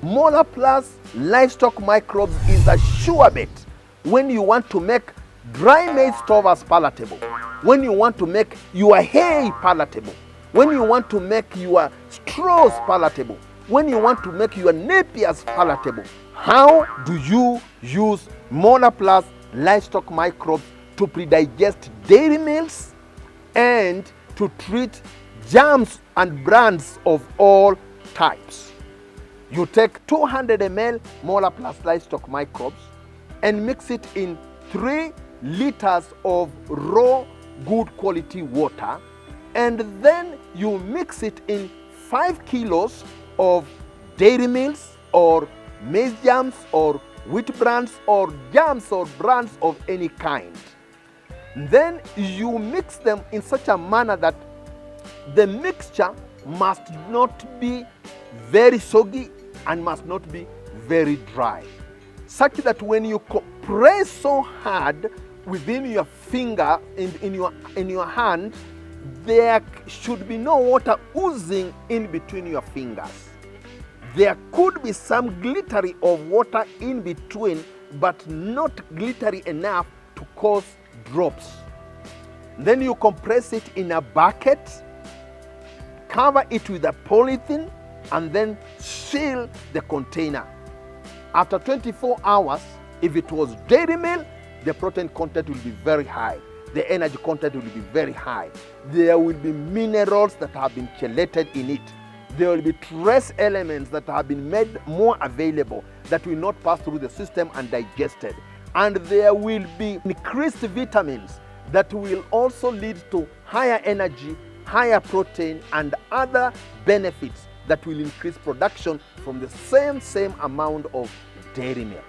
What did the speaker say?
MolaPlus Livestock Microbes is a sure bet when you want to make dry maize stovers palatable, when you want to make your hay palatable, when you want to make your straws palatable, when you want to make your napiers palatable. How do you use MolaPlus Livestock Microbes to predigest dairy meals and to treat germs and brans of all types? You take 200 ml MolaPlus Livestock Microbes and mix it in 3 liters of raw good quality water, and then you mix it in 5 kilos of dairy meals or maize germs or wheat brans or germs or brans of any kind. Then you mix them in such a manner that the mixture must not be very soggy and must not be very dry, such that when you press so hard within your finger in your hand, there should be no water oozing in between your fingers. There could be some glittery of water in between, but not glittery enough to cause drops. Then you compress it in a bucket, cover it with a polythene, and then seal the container. After 24 hours, if it was dairy meal, the protein content will be very high. The energy content will be very high. There will be minerals that have been chelated in it. There will be trace elements that have been made more available that will not pass through the system and digested. And there will be increased vitamins that will also lead to higher energy, higher protein, and other benefits that will increase production from the same amount of dairy milk.